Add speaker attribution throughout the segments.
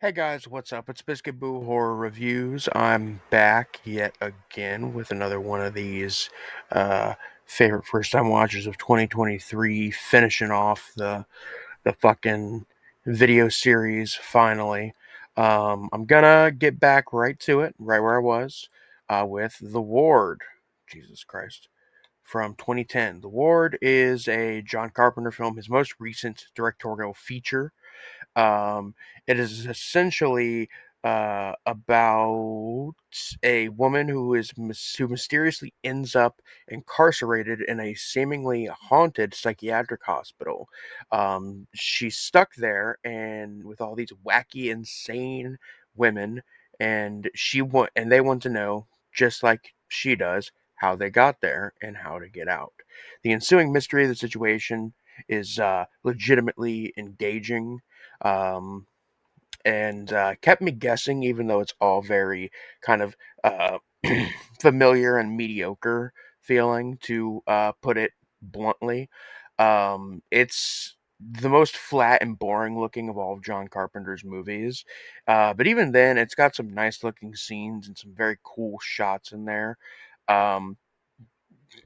Speaker 1: Hey guys, what's up? It's Biscuit Boo Horror Reviews. I'm back yet again with another one of these uh, favorite first time watchers of 2023, finishing off the fucking video series finally. I'm gonna get back right to it, right where I was, with The Ward. Jesus Christ. From 2010. The Ward is a John Carpenter film, his most recent directorial feature. um, it is essentially about a woman who mysteriously ends up incarcerated in a seemingly haunted psychiatric hospital. She's stuck there, and with all these wacky, insane women, and they want to know, just like she does, how they got there and how to get out. The ensuing mystery of the situation is legitimately engaging, um, and kept me guessing, even though it's all very kind of uh, familiar and mediocre feeling, to put it bluntly. It's the most flat and boring looking of all of John Carpenter's movies, but even then, it's got some nice looking scenes and some very cool shots in there. Um,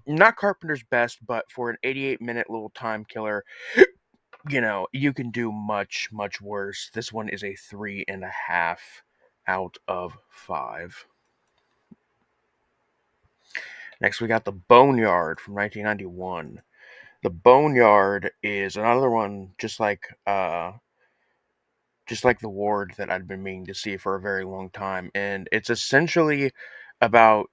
Speaker 1: Not Carpenter's best, but for an 88-minute little time killer, you can do much, much worse. This one is a 3.5 out of 5. Next, we got The Boneyard from 1991. The Boneyard is another one just like The Ward that I'd been meaning to see for a very long time, and it's essentially about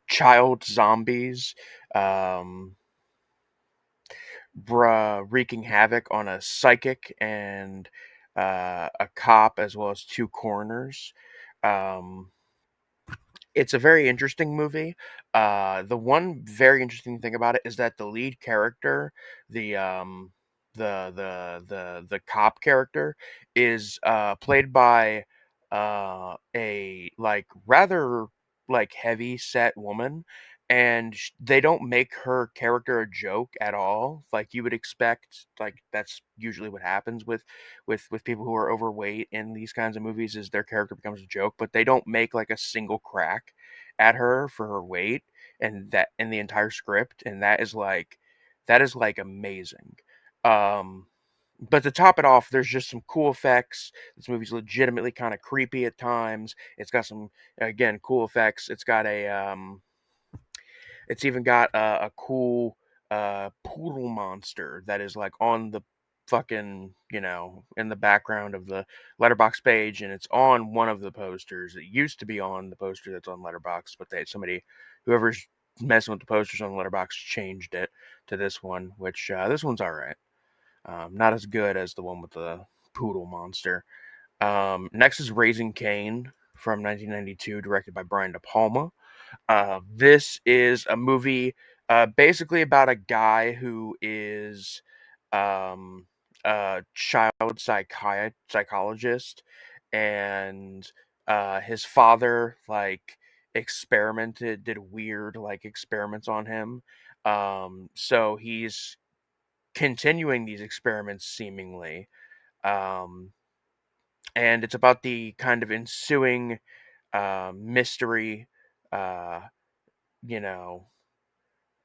Speaker 1: child zombies. Um, Wreaking havoc on a psychic and a cop, as well as two coroners. Um, it's a very interesting movie. The one very interesting thing about it is that the lead character, the the cop character, is played by a like rather like heavy set woman, and they don't make her character a joke at all, like you would expect. Like that's usually what happens with people who are overweight in these kinds of movies, is their character becomes a joke, but they don't make like a single crack at her for her weight, and that in the entire script, and that is like amazing. um but to top it off, there's just some cool effects. This movie's legitimately kind of creepy at times. It's got some, again, cool effects. It's even got a cool poodle monster that is like on the fucking, in the background of the letterbox page, and it's on one of the posters. It used to be on the poster that's on letterbox, but whoever's messing with the posters on letterbox changed it to this one, which this one's all right. Not as good as the one with the poodle monster. Next is Raising Cain from 1992, directed by Brian De Palma. This is a movie basically about a guy who is um, a child psychologist, and his father like did weird like experiments on him. So he's continuing these experiments seemingly, um, and it's about the kind of ensuing mystery. Uh, you know,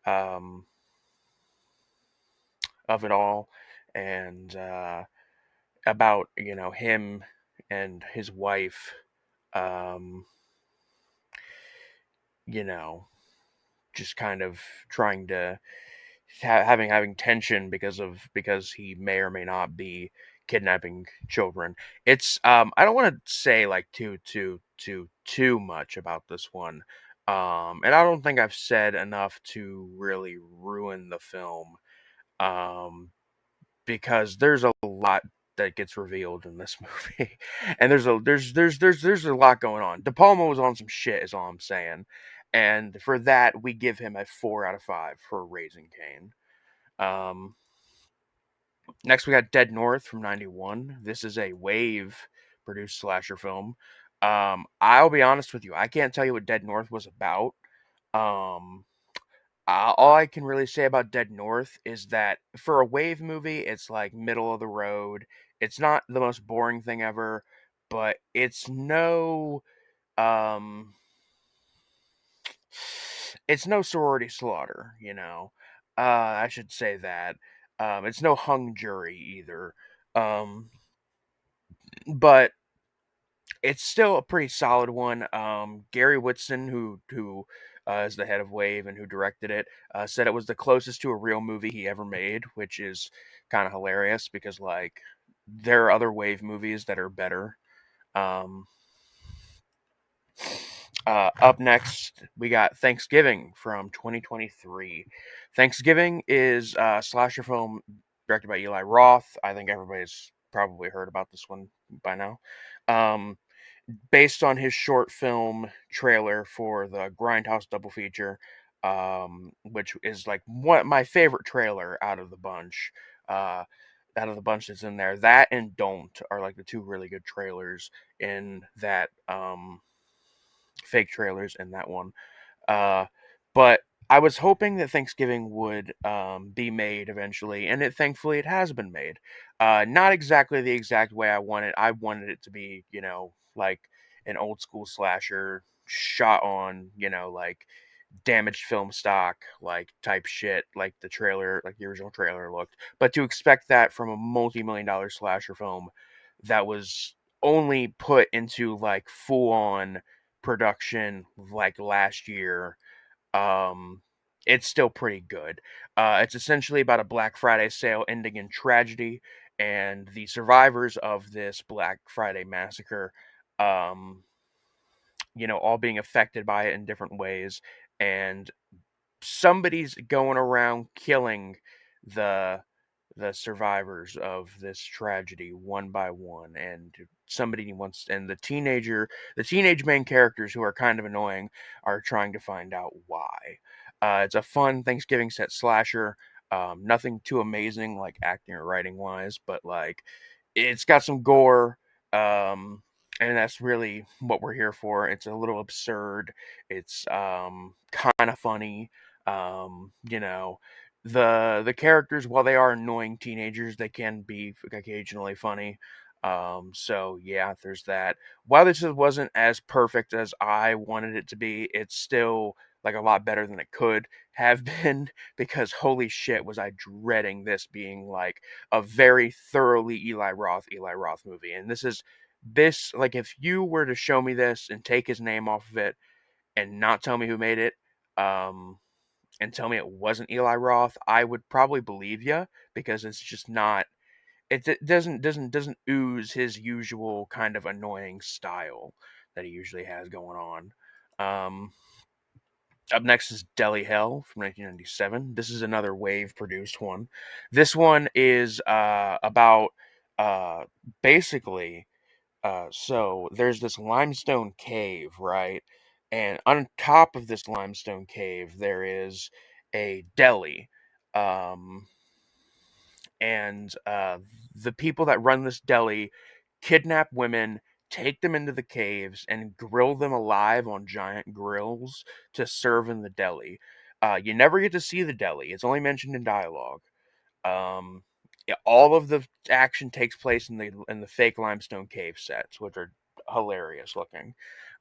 Speaker 1: um, of it all, and about him and his wife, um, you know, just kind of trying to having tension because he may or may not be kidnapping children. It's I don't want to say like too much about this one. And I don't think I've said enough to really ruin the film. Um, because there's a lot that gets revealed in this movie, and there's a lot going on. De Palma was on some shit, is all I'm saying, and for that we give him a 4 out of 5 for Raising Cain. Um, Next we got Dead North from '91. This is a Wave produced slasher film. I'll be honest with you, I can't tell you what Dead North was about. Um, All I can really say about Dead North is that for a wave movie, it's like middle of the road. It's not the most boring thing ever, but um it's no sorority slaughter, you know. I should say that. It's no hung jury either. Um, but it's still a pretty solid one. Gary Whitson, who is the head of Wave and who directed it, said it was the closest to a real movie he ever made, which is kind of hilarious because like there are other Wave movies that are better. Um, Up next, we got Thanksgiving from 2023. Thanksgiving is a slasher film directed by Eli Roth. I think everybody's probably heard about this one by now. Um, Based on his short film trailer for the Grindhouse double feature, which is like one my favorite trailer Uh, out of the bunch that's in there. That and Don't are like the two really good trailers in that fake trailers in that one. Uh, but I was hoping that Thanksgiving would be made eventually, and thankfully it has been made. Not exactly the exact way I wanted. I wanted it to be, like an old school slasher shot on, like damaged film stock, like type shit, like the trailer, like the original trailer looked. But to expect that from a multi-million-dollar slasher film that was only put into like full on production like last year, um it's still pretty good. It's essentially about a Black Friday sale ending in tragedy, and the survivors of this Black Friday massacre, um all being affected by it in different ways, and somebody's going around killing the the survivors of this tragedy one by one, and somebody wants and the teenage main characters, who are kind of annoying, are trying to find out why. It's a fun Thanksgiving set slasher. Nothing too amazing like acting or writing wise, but like it's got some gore, and that's really what we're here for. It's a little absurd. It's kind of funny. You know, the characters, while they are annoying teenagers, they can be occasionally funny. So yeah, there's that. While this wasn't as perfect as I wanted it to be, it's still like a lot better than it could have been, because holy shit was I dreading this being like a very thoroughly Eli Roth movie. And this like, if you were to show me this and take his name off of it and not tell me who made it, um and tell me it wasn't Eli Roth, I would probably believe you, because it's just not. It doesn't ooze his usual kind of annoying style that he usually has going on. Um, Up next is Deli Hell from 1997. This is another Wave produced one. This one is about uh, basically so there's this limestone cave, right? And on top of this limestone cave, there is a deli. Um, and the people that run this deli kidnap women, take them into the caves, and grill them alive on giant grills to serve in the deli. You never get to see the deli, it's only mentioned in dialogue. Yeah, all of the action takes place in the fake limestone cave sets, which are hilarious looking.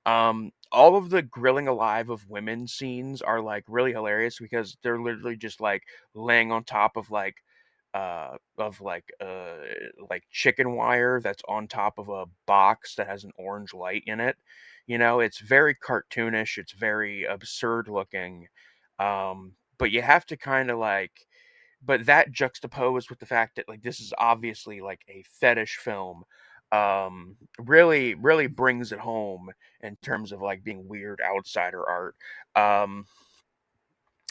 Speaker 1: All of the grilling alive of women scenes are like really hilarious, because they're literally just like laying on top of like chicken wire that's on top of a box that has an orange light in it. It's very cartoonish, it's very absurd looking. But you have to kind of like but that juxtaposed with the fact that like this is obviously like a fetish film, really brings it home in terms of like being weird outsider art. um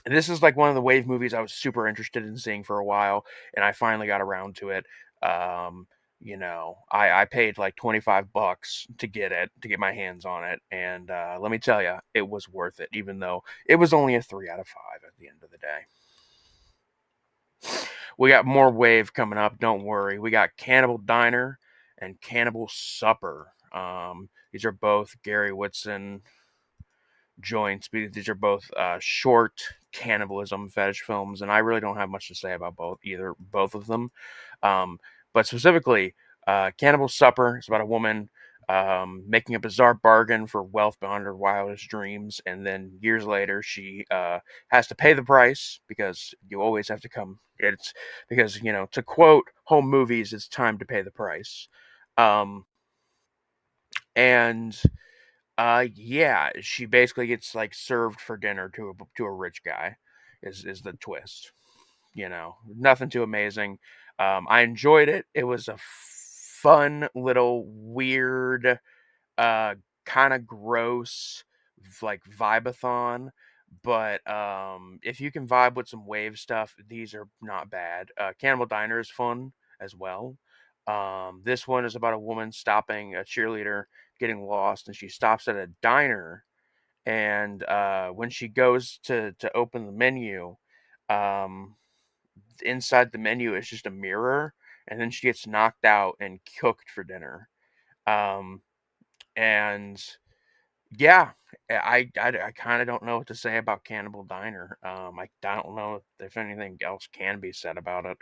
Speaker 1: this is like one of the Wave movies I was super interested in seeing for a while, and I finally got around to it. um I paid like $25 to get my hands on it, and let me tell you, it was worth it, even though it was only a 3 out of 5 at the end of the day. We got more Wave coming up. Don't worry. We got Cannibal Diner and Cannibal Supper. These are both Gary Whitson joints. These are both short cannibalism fetish films, and I really don't have much to say about both of them. Um, but specifically, Cannibal Supper is about a woman making a bizarre bargain for wealth beyond her wildest dreams, and then years later, she has to pay the price because you always have to come. It's because to quote home movies, it's time to pay the price. Um, and yeah, she basically gets like served for dinner to a rich guy. Is the twist? Nothing too amazing. I enjoyed it. It was a fun little weird, uh, kind of gross, like vibe-a-thon. But if you can vibe with some wave stuff, these are not bad. Cannibal Diner is fun as well. This one is about a woman stopping a cheerleader getting lost, and she stops at a diner. And when she goes to open the menu, um, inside the menu is just a mirror, and then she gets knocked out and cooked for dinner. Um, and yeah, I kind of don't know what to say about Cannibal Diner. I don't know if anything else can be said about it.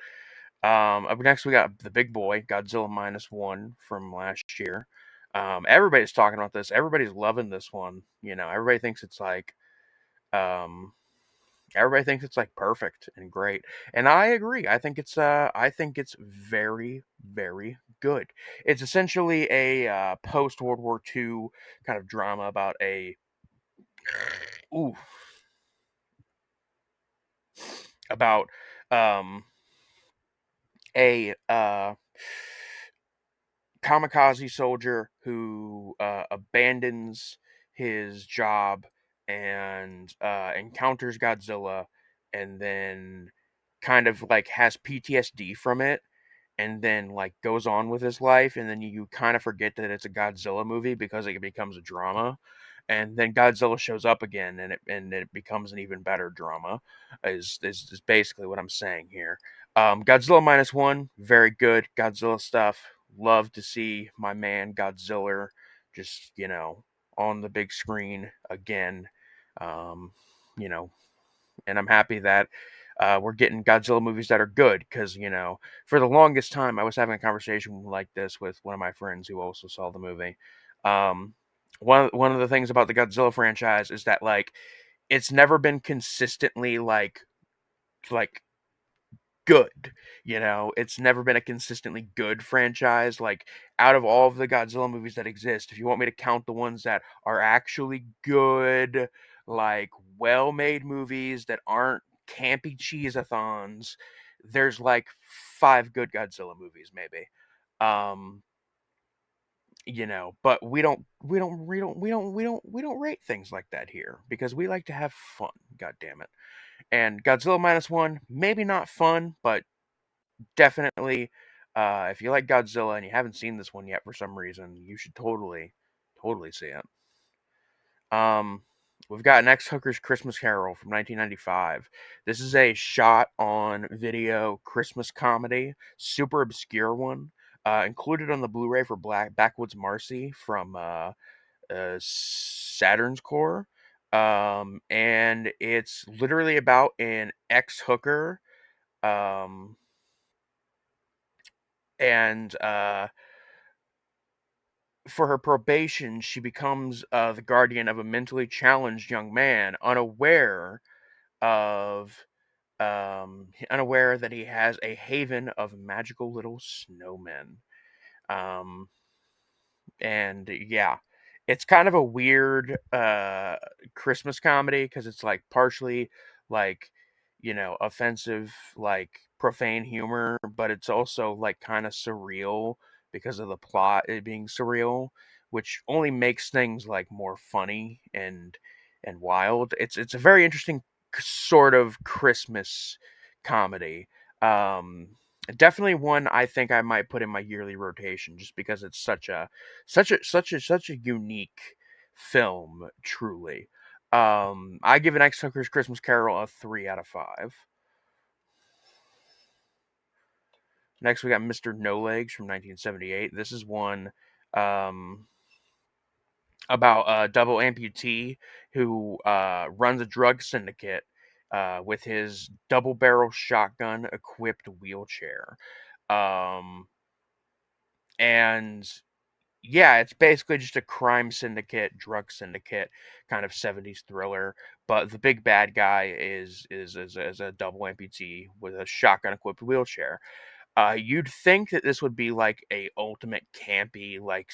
Speaker 1: Up next, we got the big boy, Godzilla Minus One from last year. Everybody's talking about this. Everybody's loving this one. Everybody thinks it's like, um, everybody thinks it's like perfect and great, and I agree. I think it's very, very good. It's essentially a post World War II kind of drama about a ooh about um a kamikaze soldier who abandons his job and encounters Godzilla, and then kind of like has PTSD from it, and then like goes on with his life, and then you kind of forget that it's a Godzilla movie because it becomes a drama, and then Godzilla shows up again, and it becomes an even better drama. Is basically what I'm saying here. Godzilla Minus One, very good Godzilla stuff. Love to see my man Godzilla just on the big screen again. Um, you know, and I'm happy that we're getting Godzilla movies that are good because for the longest time I was having a conversation like this with one of my friends who also saw the movie. Um, one of the things about the Godzilla franchise is that like it's never been consistently like good. It's never been a consistently good franchise. Like, out of all of the Godzilla movies that exist, if you want me to count the ones that are actually good, like, well made movies that aren't campy cheese-a-thons, there's like five good Godzilla movies, maybe. Um, but we don't rate things like that here because we like to have fun, god damn it. And Godzilla Minus One, maybe not fun, but definitely, if you like Godzilla and you haven't seen this one yet for some reason, you should totally, totally see it. Um, we've got Next Hooker's Christmas Carol from 1995. This is a shot on video Christmas comedy, super obscure one. Included on the Blu-ray for Black Backwoods Marcy from Saturn's Core. And it's literally about an ex-hooker. Um, and For her probation, she becomes the guardian of a mentally challenged young man, of unaware that he has a haven of magical little snowmen. Um, and yeah, it's kind of a weird Christmas comedy because it's like partially like offensive, like profane humor, but it's also like kind of surreal because of the plot it being surreal, which only makes things like more funny and wild. It's a very interesting sort of Christmas comedy. um Definitely one I think I might put in my yearly rotation just because it's such a unique film, truly. I give an X Tucker's Christmas Carol a 3 out of 5. Next, we got Mr. No Legs from 1978. This is one um, about a double amputee who runs a drug syndicate, with his double barrel shotgun equipped wheelchair. Um, and yeah, it's basically just a crime syndicate, drug syndicate kind of 70s thriller. But the big bad guy is a double amputee with a shotgun equipped wheelchair. You'd think that this would be like a ultimate campy, like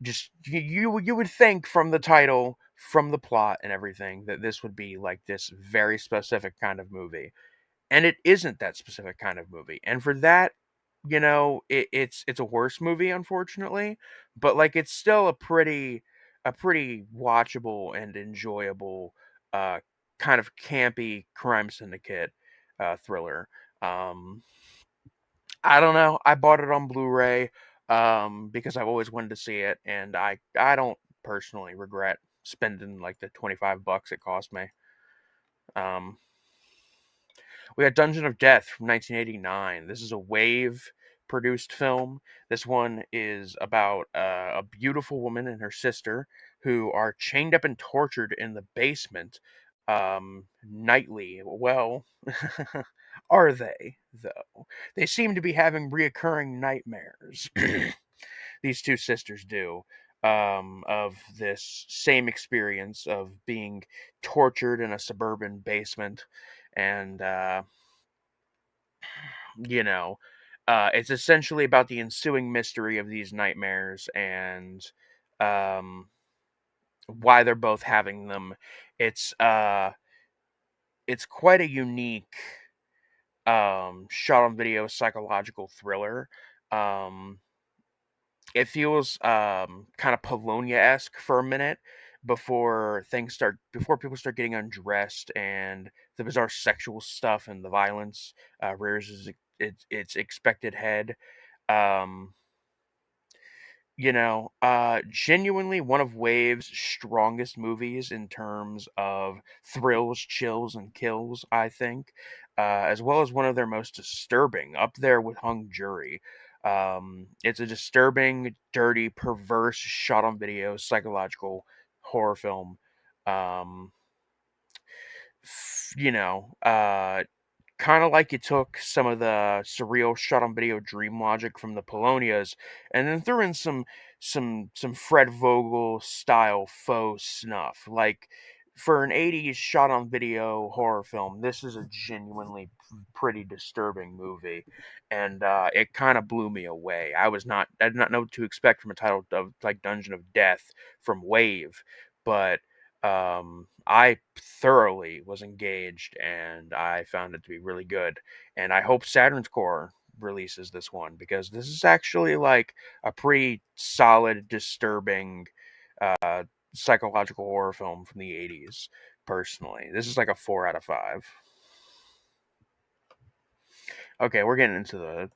Speaker 1: just you would think from the title, from the plot and everything, that this would be like this very specific kind of movie, and it isn't that specific kind of movie. And for that, it's a worse movie, unfortunately, but like it's still a pretty watchable and enjoyable uh kind of campy crime syndicate thriller. Um I don't know. I bought it on Blu-ray because I've always wanted to see it, and I don't personally regret spending like the $25 it cost me. Um We got Dungeon of Death from 1989. This is a Wave produced film. This one is about a beautiful woman and her sister who are chained up and tortured in the basement nightly. Well, are they, though? They seem to be having reoccurring nightmares. These two sisters do. Of this same experience of being tortured in a suburban basement, and you know, it's essentially about the ensuing mystery of these nightmares and um, why they're both having them. It's uh, it's quite a unique shot on video psychological thriller. Um, it feels kind of Polonia-esque for a minute before people start getting undressed and the bizarre sexual stuff and the violence rears its expected head. Um, genuinely one of Wave's strongest movies in terms of thrills, chills, and kills, I think, as well as one of their most disturbing, up there with Hung Jury. It's a disturbing, dirty, perverse, shot on video, psychological horror film. Um, you know, kind of like you took some of the surreal shot on video dream logic from the Polonias and then threw in some Fred Vogel style faux snuff. Like for an 80s shot on video horror film, this is a genuinely pretty disturbing movie, and it kind of blew me away. I did not know what to expect from a title of like Dungeon of Death from Wave, but I thoroughly was engaged and I found it to be really good. And I hope Saturn's Core releases this one because this is actually like a pretty solid, disturbing uh, psychological horror film from the 80s, personally. This is like a 4 out of 5. Okay, we're getting into the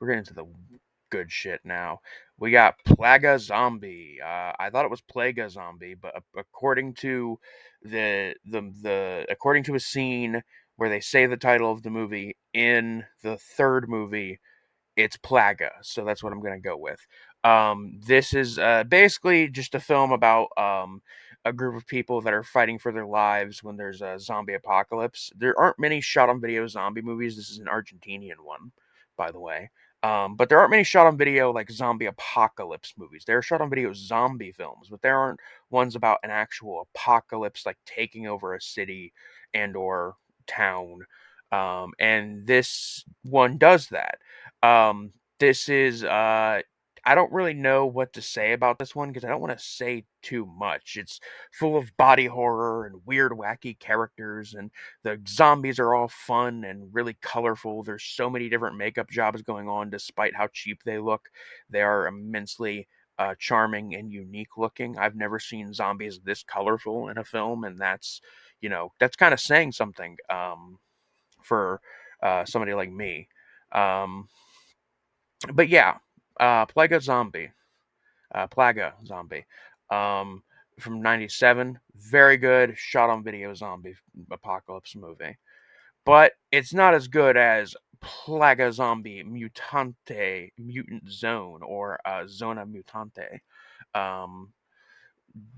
Speaker 1: good shit now. We got Plaga Zombie. I thought it was Plaga Zombie, but according to according to a scene where they say the title of the movie in the third movie, it's Plaga, so that's what I'm gonna go with. This is basically just a film about a group of people that are fighting for their lives when there's a zombie apocalypse. There aren't many shot-on-video zombie movies. This is an Argentinian one, by the way. But there aren't many shot-on-video like zombie apocalypse movies. There are shot-on-video zombie films, but there aren't ones about an actual apocalypse like taking over a city and or town. And this one does that. This is I don't really know what to say about this one because I don't want to say too much. It's full of body horror and weird, wacky characters, and the zombies are all fun and really colorful. There's so many different makeup jobs going on, despite how cheap they look. They are immensely charming and unique looking. I've never seen zombies this colorful in a film, and that's kind of saying something for somebody like me. Um, but yeah, Plaga Zombie, um, from '97, very good shot on video zombie apocalypse movie. But it's not as good as Plaga Zombie Mutante Mutant Zone or Zona Mutante. Um,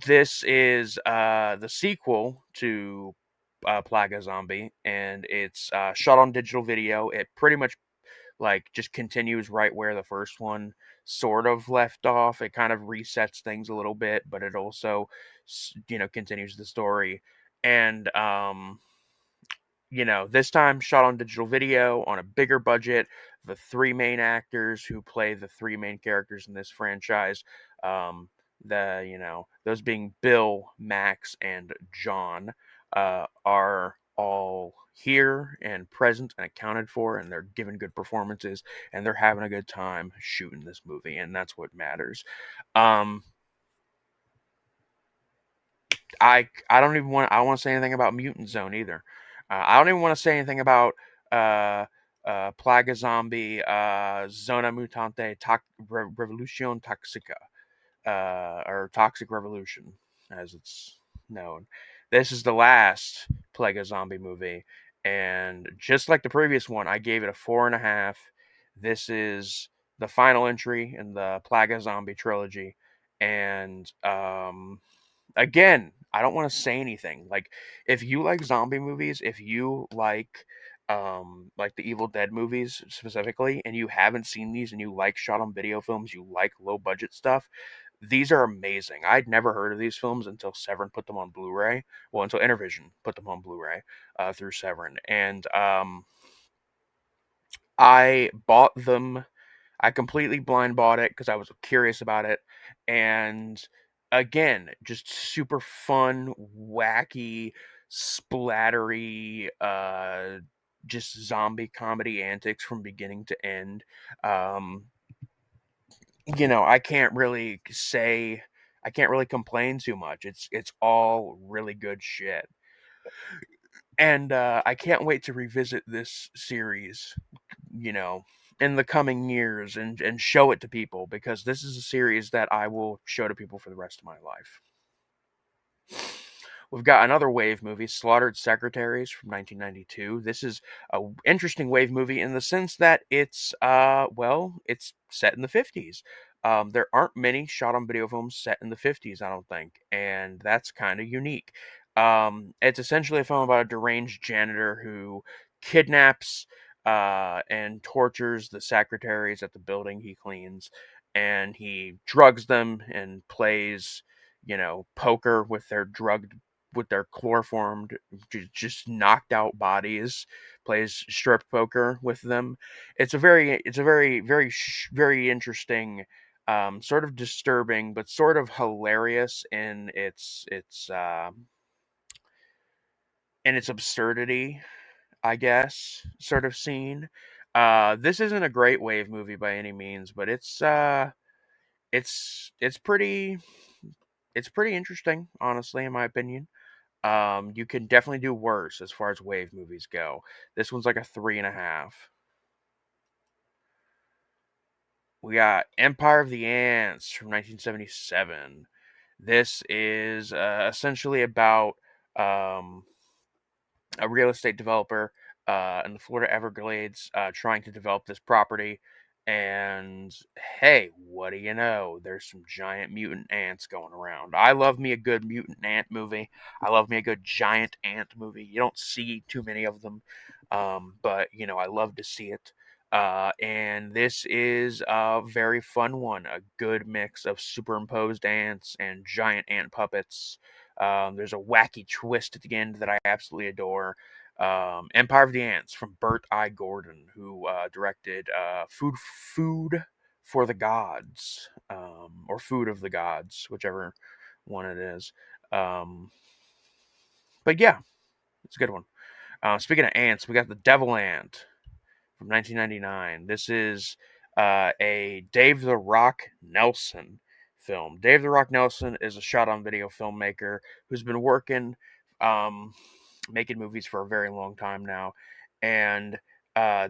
Speaker 1: this is the sequel to Plaga Zombie, and it's shot on digital video. It pretty much like just continues right where the first one sort of left off. It kind of resets things a little bit, but it also continues the story. And this time shot on digital video on a bigger budget. The three main actors who play the three main characters in this franchise, um, those being Bill, Max, and John, are all here and present and accounted for, and they're giving good performances, and they're having a good time shooting this movie, and that's what matters. Um, I don't even want I don't want to say anything about Mutant Zone either. I don't even want to say anything about uh, Plaga Zombie, Zona Mutante, Revolution Toxica, or Toxic Revolution, as it's known. This is the last Plaga Zombie movie, and just like the previous one, I gave it a 4.5. This is the final entry in the Plaga Zombie trilogy, and again, I don't want to say anything. Like, if you like zombie movies, if you like the Evil Dead movies specifically, and you haven't seen these and you like shot on video films, you like low budget stuff, these are amazing. I'd never heard of these films until Severin put them on Blu-ray. Well, until Intervision put them on Blu-ray through Severin, and I bought them. I completely blind bought it because I was curious about it. And again, just super fun, wacky, splattery, just zombie comedy antics from beginning to end. Um, I I can't really complain too much. It's all really good shit. And I can't wait to revisit this series, you know, in the coming years and show it to people because this is a series that I will show to people for the rest of my life. We've got another wave movie, Slaughtered Secretaries from 1992. This is a interesting wave movie in the sense that it's set in the 50s. There aren't many shot on video films set in the 50s, I don't think, and that's kind of unique. It's essentially a film about a deranged janitor who kidnaps and tortures the secretaries at the building he cleans, and he drugs them and plays, poker with their chloroformed, just knocked out bodies, plays strip poker with them. It's a very interesting, sort of disturbing, but sort of hilarious in its absurdity, I guess, sort of scene. This isn't a great wave movie by any means, but it's it's pretty it's pretty interesting, honestly, in my opinion. You can definitely do worse as far as wave movies go. This one's like a 3.5. We got Empire of the Ants from 1977. This is essentially about um, a real estate developer in the Florida Everglades trying to develop this property. And hey, what do you know? There's some giant mutant ants going around. I love me a good mutant ant movie. I love me a good giant ant movie. You don't see too many of them, but I love to see it. And this is a very fun one. A good mix of superimposed ants and giant ant puppets. There's a wacky twist at the end that I absolutely adore. Empire of the Ants from Burt I. Gordon, who directed Food for the Gods, or Food of the Gods, whichever one it is. Um, but yeah, it's a good one. Speaking of ants, we got the Devil Ant from 1999. This is a Dave the Rock Nelson film. Dave the Rock Nelson is a shot on video filmmaker who's been working, um, making movies for a very long time now. And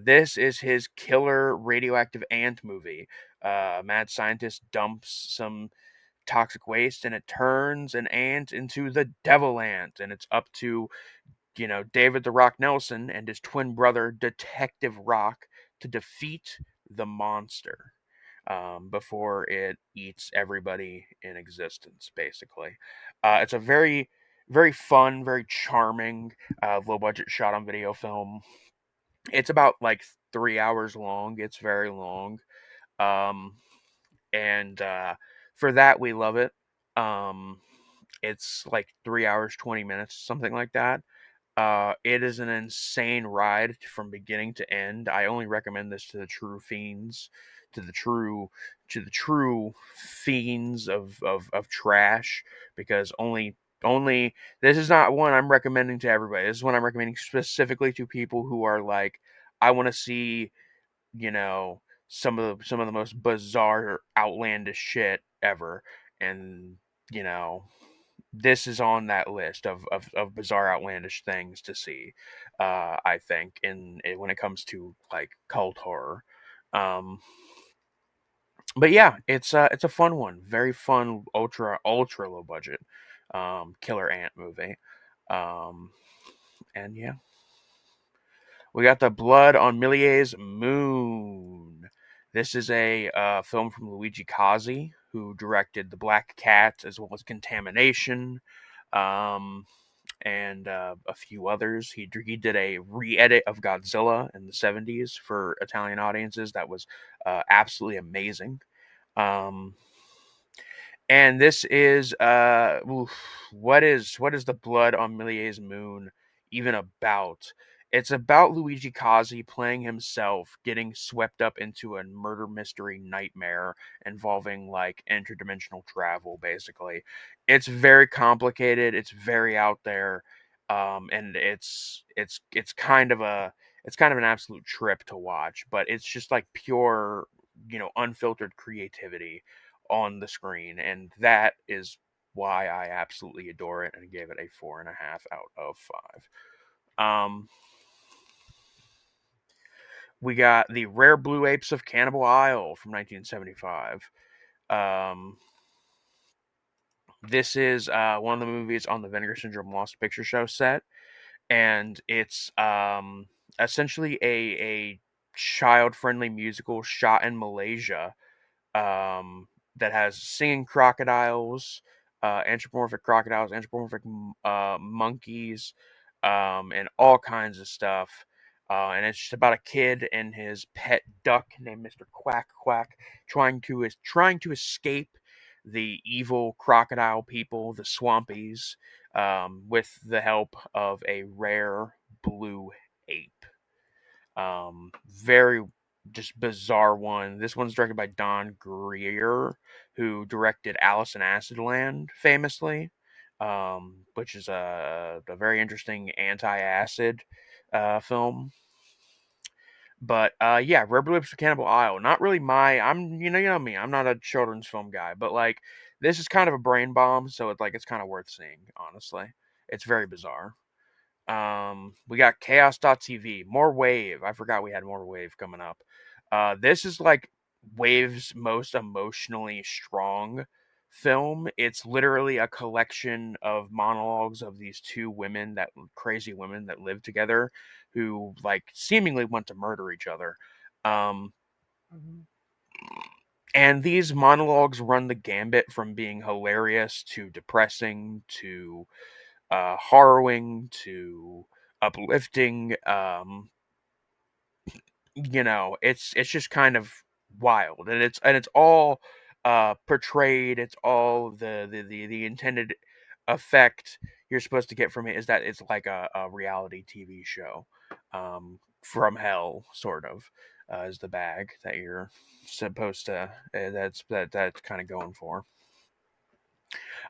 Speaker 1: this is his killer radioactive ant movie. Mad scientist dumps some toxic waste and it turns an ant into the devil ant. And it's up to David the Rock Nelson and his twin brother, Detective Rock, to defeat the monster before it eats everybody in existence, basically. It's a very very fun, very charming, low budget shot on video film. It's about like 3 hours long. It's very long. Um, and For that, we love it. Um, it's like 3 hours, 20 minutes, something like that. It is an insane ride from beginning to end. I only recommend this to the true fiends, to the true fiends of trash, because only this is not one I'm recommending to everybody. This is one I'm recommending specifically to people who are like, I want to see, you know, some of the most bizarre, outlandish shit ever, and you know, this is on that list of bizarre, outlandish things to see. I think when it comes to like cult horror. Um, but yeah, it's a fun one, very fun, ultra low budget, killer ant movie. Um, and yeah, we got the Blood on Méliès Moon. This is a film from Luigi Cozzi, who directed The Black Cat as well as Contamination. Um, and a few others. He did a re-edit of Godzilla in the 70s for Italian audiences that was absolutely amazing. Um, and this is what is the Blood on Méliès Moon even about? It's about Luigi Cozzi playing himself, getting swept up into a murder mystery nightmare involving like interdimensional travel. Basically, it's very complicated. It's very out there, and it's kind of an absolute trip to watch. But it's just like pure, unfiltered creativity on the screen, and that is why I absolutely adore it and gave it a 4.5 out of 5. We got the Rare Blue Apes of Cannibal Isle from 1975. Um, this is one of the movies on the Vinegar Syndrome Lost Picture Show set, and it's essentially a child-friendly musical shot in Malaysia, um, that has singing crocodiles, anthropomorphic monkeys, and all kinds of stuff. And it's just about a kid and his pet duck named Mr. Quack Quack trying to escape the evil crocodile people, the Swampies, with the help of a rare blue ape. Very just bizarre one. This one's directed by Don Greer, who directed Alice in Acidland famously, which is a very interesting anti-acid film. But yeah, Red Lips of Cannibal Isle. Not really my. I'm you know me. I'm not a children's film guy, but like this is kind of a brain bomb, so it's kind of worth seeing. Honestly, it's very bizarre. We got Chaos.tv, more Wave. I forgot we had more Wave coming up. This is like Wave's most emotionally strong film. It's literally a collection of monologues of these two women, that crazy women that live together, who like seemingly want to murder each other. Um, and these monologues run the gambit from being hilarious to depressing to harrowing to uplifting. It's just kind of wild, and it's all portrayed. It's all the intended effect you're supposed to get from it is that it's like a reality TV show, from hell, sort of. Is the bag that you're supposed to that's kind of going for.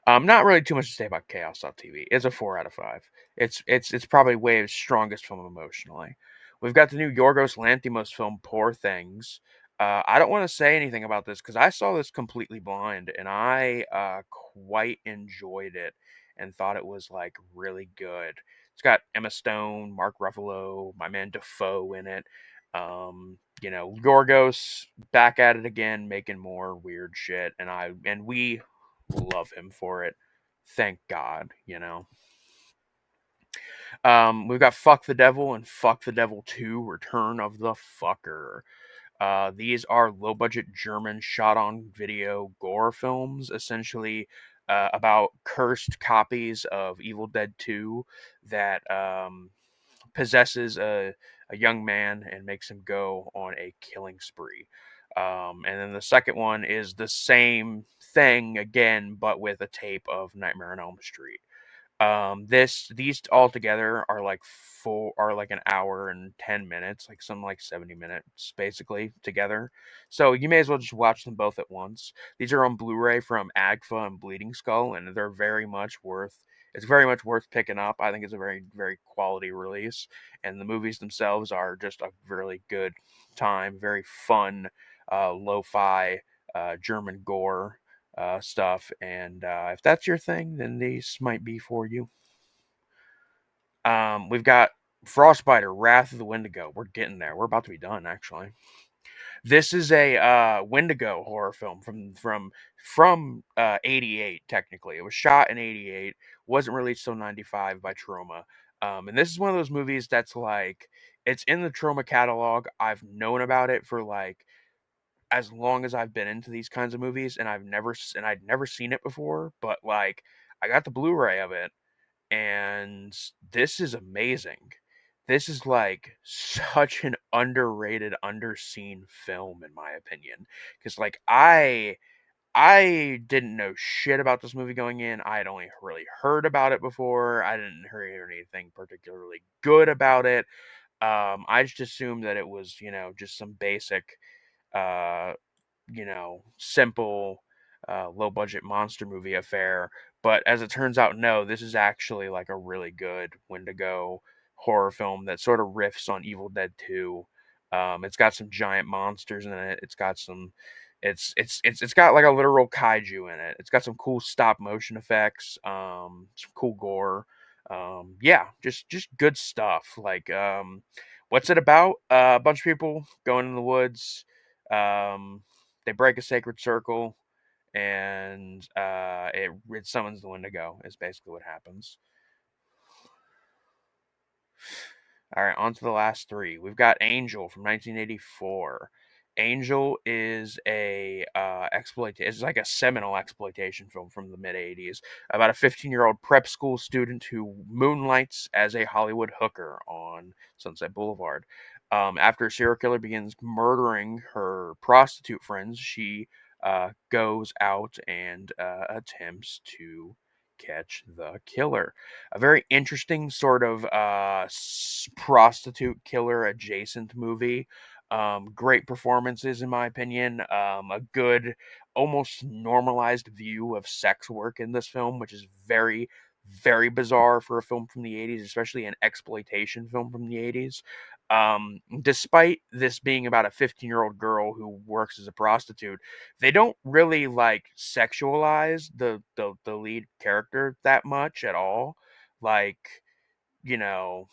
Speaker 1: Not really too much to say about Chaos.tv. It's a 4 out of 5. It's probably Wave's strongest film emotionally. We've got the new Yorgos Lanthimos film, Poor Things. I don't want to say anything about this because I saw this completely blind, and I quite enjoyed it and thought it was like really good. It's got Emma Stone, Mark Ruffalo, my man Defoe in it. Yorgos back at it again, making more weird shit, and we love him for it. Thank God. We've got Fuck the Devil and Fuck the Devil 2, Return of the Fucker. These are low budget German shot on video gore films, essentially about cursed copies of Evil Dead 2 that possesses a young man and makes him go on a killing spree. And then the second one is the same thing again, but with a tape of Nightmare on Elm Street. These all together are like an hour and 10 minutes, like some like 70 minutes basically together. So you may as well just watch them both at once. These are on Blu-ray from AGFA and Bleeding Skull, and they're very much worth. It's very much worth picking up. I think it's a very very quality release, and the movies themselves are just a really good time, very fun, lo-fi German gore stuff. And if that's your thing, then these might be for you. We've got Frostbiter, Wrath of the Wendigo. We're getting there. We're about to be done, actually. This is a Wendigo horror film from '88. Technically, it was shot in '88. Wasn't released till '95 by Troma. And this is one of those movies that's like it's in the Troma catalog. I've known about it for like as long as I've been into these kinds of movies, and I'd never seen it before, but like I got the Blu-ray of it, and this is amazing. This is like such an underrated, underseen film in my opinion, because like I didn't know shit about this movie going in. I had only really heard about it before. I didn't hear anything particularly good about it. I just assumed that it was, just some basic uh, simple, low budget monster movie affair. But as it turns out, no, this is actually like a really good Wendigo horror film that sort of riffs on Evil Dead 2. It's got some giant monsters in it. It's got it's got like a literal kaiju in it. It's got some cool stop motion effects, some cool gore. Yeah, just good stuff. Like what's it about? A bunch of people going in the woods. Um, they break a sacred circle, and it summons the Wendigo. Is basically what happens. All right, on to the last three. We've got Angel from 1984. Angel is a It's like a seminal exploitation film from the mid 80s about a 15-year-old prep school student who moonlights as a Hollywood hooker on Sunset Boulevard. After a serial killer begins murdering her prostitute friends, she goes out and attempts to catch the killer. A very interesting sort of prostitute killer adjacent movie. Great performances, in my opinion. A good, almost normalized view of sex work in this film, which is very, very bizarre for a film from the '80s, especially an exploitation film from the '80s. Despite this being about a 15-year-old girl who works as a prostitute, they don't really like sexualize the lead character that much at all. Like, you know,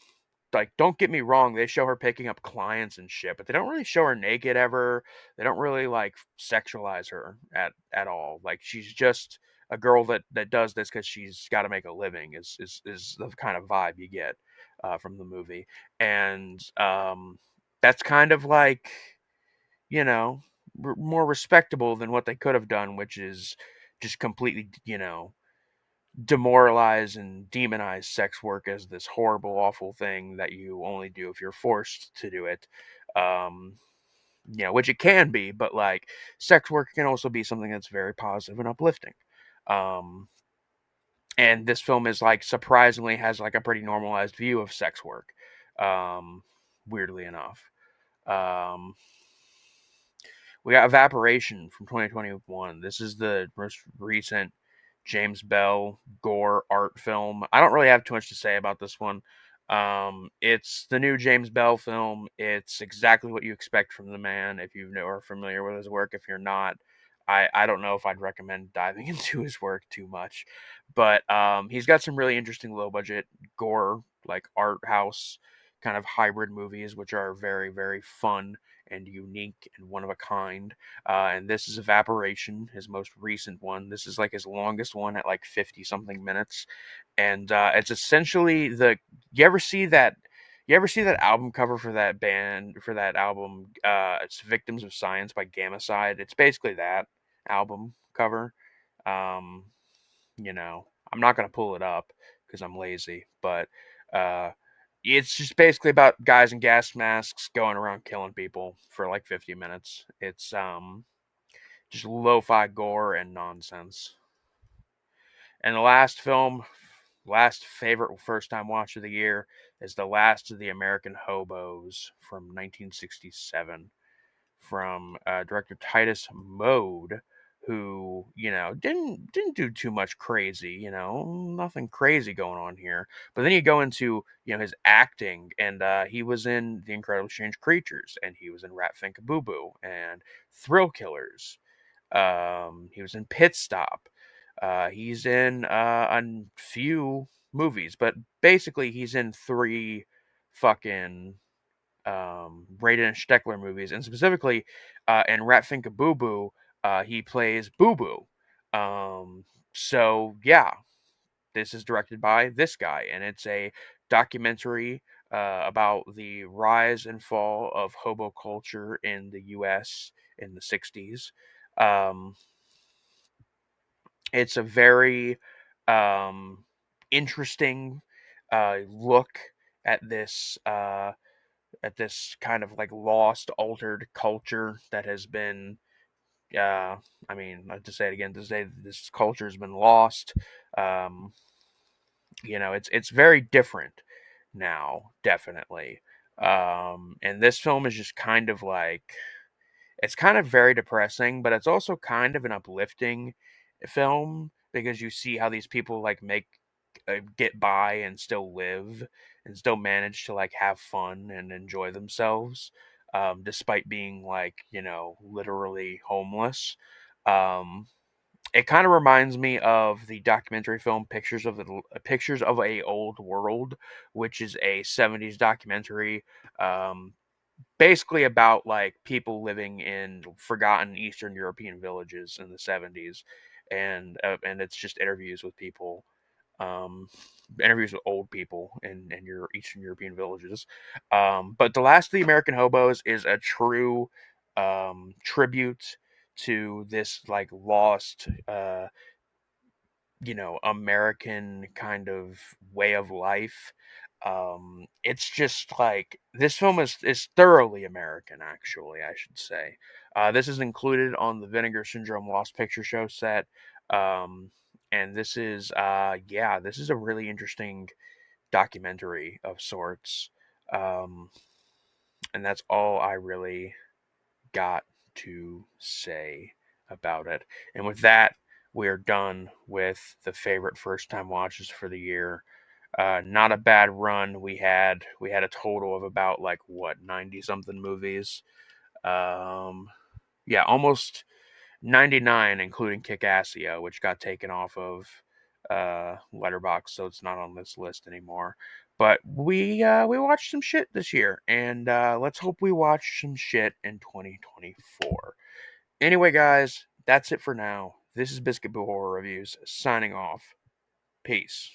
Speaker 1: like don't get me wrong, they show her picking up clients and shit, but they don't really show her naked ever. They don't really like sexualize her at all. Like she's just a girl that does this because she's got to make a living. Is the kind of vibe you get from the movie, and that's kind of like you know more respectable than what they could have done, which is just completely demoralize and demonize sex work as this horrible, awful thing that you only do if you're forced to do it. Um, which it can be, but like sex work can also be something that's very positive and uplifting. Um, and this film is like surprisingly has like a pretty normalized view of sex work. Weirdly enough. Um, we got Evaporation from 2021. This is the most recent James Bell gore art film. I don't really have too much to say about this one. It's the new James Bell film. It's exactly what you expect from the man if you are familiar with his work. If you're not, I don't know if I'd recommend diving into his work too much. But he's got some really interesting low budget gore, like art house kind of hybrid movies, which are very, very fun and unique and one of a kind. And this is Evaporation, his most recent one. This is like his longest one at like 50 something minutes. And it's essentially you ever see that album cover for that band for that album? It's Victims of Science by Gamma Side. It's basically that album cover. Um, I'm not gonna pull it up because I'm lazy, but uh, it's just basically about guys in gas masks going around killing people for like 50 minutes. It's just lo-fi gore and nonsense. And the last film, last favorite first time watch of the year, is The Last of the American Hoboes from 1967 from director Titus Mode, who didn't do too much crazy, nothing crazy going on here. But then you go into his acting, and he was in The Incredibly Strange Creatures, and he was in Rat Finka Boo Boo and Thrill Killers. He was in Pit Stop. He's in a few movies, but basically he's in three fucking Braden and Steckler movies, and specifically in Rat Finka Boo Boo, he plays Boo Boo. So yeah, this is directed by this guy, and it's a documentary about the rise and fall of hobo culture in the U.S. in the '60s. Um, it's a very um, interesting look at this kind of like lost, altered culture that has been. I mean, to say it again, to say this culture has been lost. Um, it's very different now, definitely. And this film is just kind of like it's kind of very depressing, but it's also kind of an uplifting film because you see how these people like get by and still live and still manage to like have fun and enjoy themselves, despite being like literally homeless. Um, it kind of reminds me of the documentary film Pictures of a Old World, which is a '70s documentary. Um, Basically about like people living in forgotten Eastern European villages in the '70s, and it's just um, interviews with old people in your Eastern European villages. But The Last of the American Hobos is a true tribute to this like lost American kind of way of life. It's just like this film is thoroughly American, actually, I should say. This is included on the Vinegar Syndrome Lost Picture Show set. Um, and this is a really interesting documentary of sorts. Um, and that's all I really got to say about it. And with that, we're done with the favorite first time watches for the year. Not a bad run. We had a total of about like what 90 something movies. Um, yeah, almost 99, including Kick-Assio, which got taken off of Letterbox, so it's not on this list anymore. But we watched some shit this year, and let's hope we watch some shit in 2024. Anyway, guys, that's it for now. This is Biscuit Boo Horror Reviews signing off. Peace.